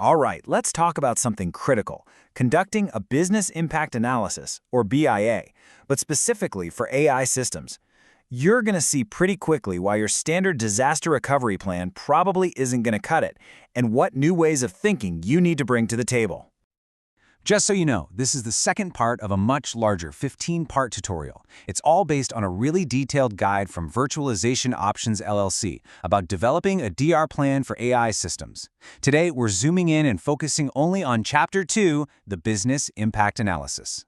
All right, let's talk about something critical, conducting a business impact analysis, or BIA, but specifically for AI systems. You're going to see pretty quickly why your standard disaster recovery plan probably isn't going to cut it, and what new ways of thinking you need to bring to the table. Just so you know, this is the second part of a much larger 15-part tutorial. It's all based on a really detailed guide from Virtualization Options LLC about developing a DR plan for AI systems. Today, we're zooming in and focusing only on Chapter 2, the Business Impact Analysis.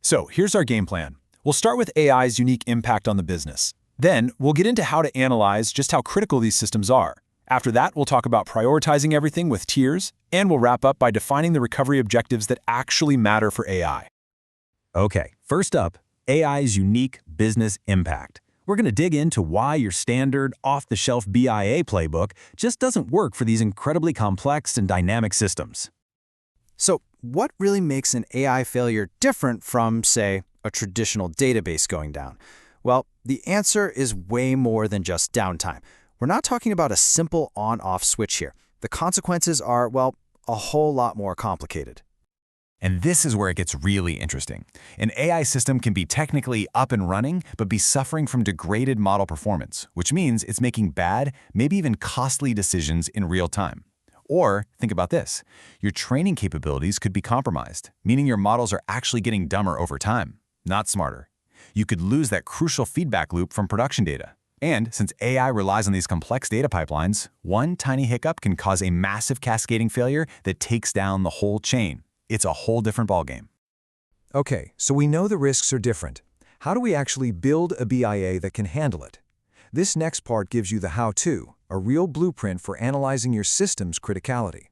So here's our game plan. We'll start with AI's unique impact on the business. Then, we'll get into how to analyze just how critical these systems are. After that, we'll talk about prioritizing everything with tiers, and we'll wrap up by defining the recovery objectives that actually matter for AI. Okay, first up, AI's unique business impact. We're going to dig into why your standard, off-the-shelf BIA playbook just doesn't work for these incredibly complex and dynamic systems. So, what really makes an AI failure different from, say, a traditional database going down? Well, the answer is way more than just downtime. We're not talking about a simple on-off switch here. The consequences are, well, a whole lot more complicated. And this is where it gets really interesting. An AI system can be technically up and running, but be suffering from degraded model performance, which means it's making bad, maybe even costly decisions in real time. Or, think about this, your training capabilities could be compromised, meaning your models are actually getting dumber over time, not smarter. You could lose that crucial feedback loop from production data. And since AI relies on these complex data pipelines, one tiny hiccup can cause a massive cascading failure that takes down the whole chain. It's a whole different ballgame. Okay, so we know the risks are different. How do we actually build a BIA that can handle it? This next part gives you the how-to, a real blueprint for analyzing your system's criticality.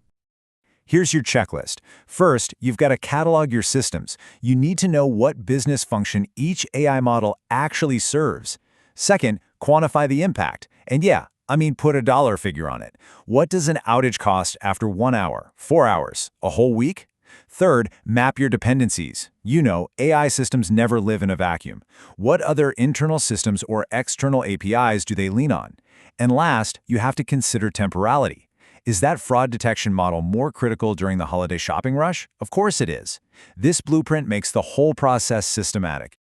Here's your checklist. First, you've got to catalog your systems. You need to know what business function each AI model actually serves. Second, quantify the impact. And yeah, I mean put a dollar figure on it. What does an outage cost after 1 hour, 4 hours, a whole week? Third, map your dependencies. You know, AI systems never live in a vacuum. What other internal systems or external APIs do they lean on? And last, you have to consider temporality. Is that fraud detection model more critical during the holiday shopping rush? Of course it is. This blueprint makes the whole process systematic.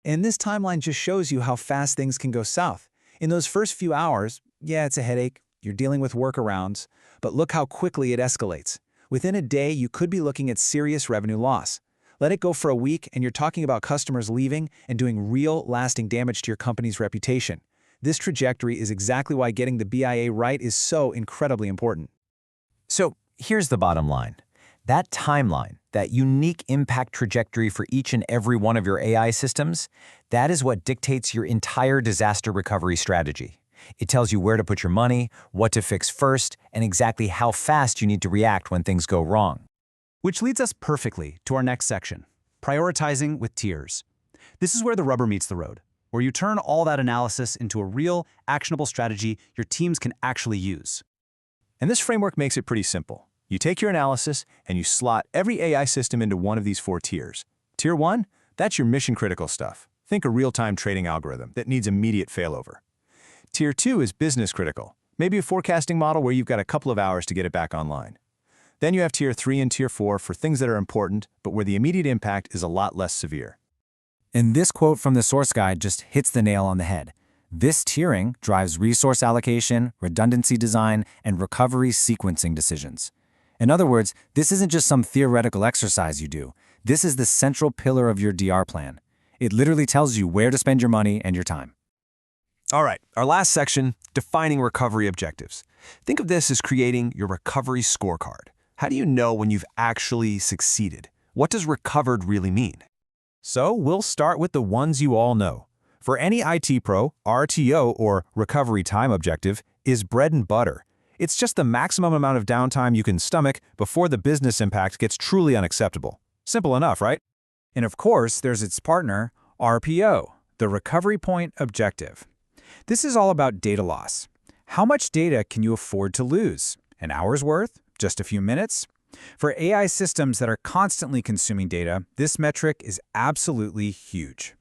And this timeline just shows you how fast things can go south. In those first few hours, yeah, it's a headache, you're dealing with workarounds, but look how quickly it escalates. Within a day, you could be looking at serious revenue loss. Let it go for a week, and you're talking about customers leaving and doing real, lasting damage to your company's reputation. This trajectory is exactly why getting the BIA right is so incredibly important. So here's the bottom line. That timeline, that unique impact trajectory for each and every one of your AI systems, that is what dictates your entire disaster recovery strategy. It tells you where to put your money, what to fix first, and exactly how fast you need to react when things go wrong. Which leads us perfectly to our next section, prioritizing with tiers. This is where the rubber meets the road, where you turn all that analysis into a real, actionable strategy your teams can actually use. And this framework makes it pretty simple. You take your analysis and you slot every AI system into one of these 4 tiers. Tier 1, that's your mission-critical stuff. Think a real-time trading algorithm that needs immediate failover. Tier 2 is business-critical, maybe a forecasting model where you've got a couple of hours to get it back online. Then you have Tier 3 and Tier 4 for things that are important, but where the immediate impact is a lot less severe. And this quote from the source guide just hits the nail on the head. This tiering drives resource allocation, redundancy design, and recovery sequencing decisions. In other words, this isn't just some theoretical exercise you do. This is the central pillar of your DR plan. It literally tells you where to spend your money and your time. All right, our last section, defining recovery objectives. Think of this as creating your recovery scorecard. How do you know when you've actually succeeded? What does recovered really mean? So we'll start with the ones you all know. For any IT pro, RTO, or recovery time objective, is bread and butter. It's just the maximum amount of downtime you can stomach before the business impact gets truly unacceptable. Simple enough, right? And of course, there's its partner, RPO, the Recovery Point Objective. This is all about data loss. How much data can you afford to lose? An hour's worth? Just a few minutes? For AI systems that are constantly consuming data, this metric is absolutely huge.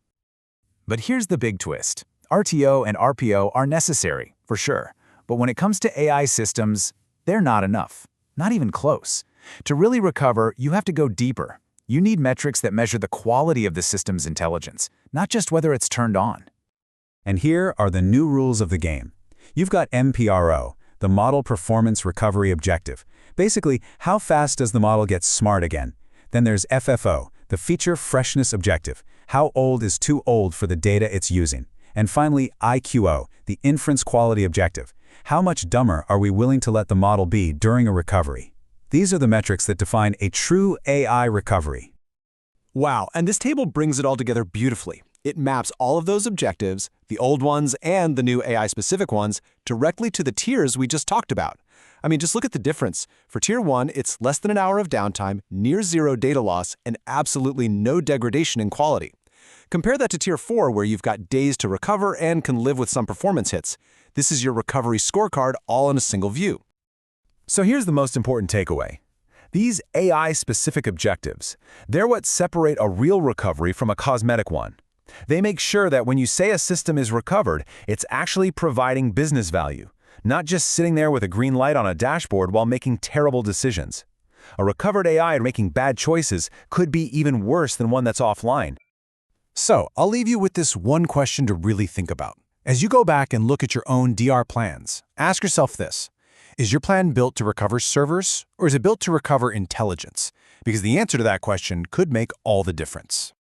But here's the big twist. RTO and RPO are necessary, for sure. But when it comes to AI systems, they're not enough. Not even close. To really recover, you have to go deeper. You need metrics that measure the quality of the system's intelligence, not just whether it's turned on. And here are the new rules of the game. You've got MPRO, the Model Performance Recovery Objective. Basically, how fast does the model get smart again? Then there's FFO, the Feature Freshness Objective. How old is too old for the data it's using? And finally, IQO, the Inference Quality Objective. How much dumber are we willing to let the model be during a recovery? These are the metrics that define a true AI recovery. Wow, and this table brings it all together beautifully. It maps all of those objectives, the old ones and the new AI-specific ones, directly to the tiers we just talked about. I mean, just look at the difference. For Tier 1, it's less than an hour of downtime, near zero data loss, and absolutely no degradation in quality. Compare that to Tier 4, where you've got days to recover and can live with some performance hits. This is your recovery scorecard all in a single view. So here's the most important takeaway. These AI-specific objectives, they're what separate a real recovery from a cosmetic one. They make sure that when you say a system is recovered, it's actually providing business value, not just sitting there with a green light on a dashboard while making terrible decisions. A recovered AI making bad choices could be even worse than one that's offline. So, I'll leave you with this one question to really think about. As you go back and look at your own DR plans, ask yourself this. Is your plan built to recover servers, or is it built to recover intelligence? Because the answer to that question could make all the difference.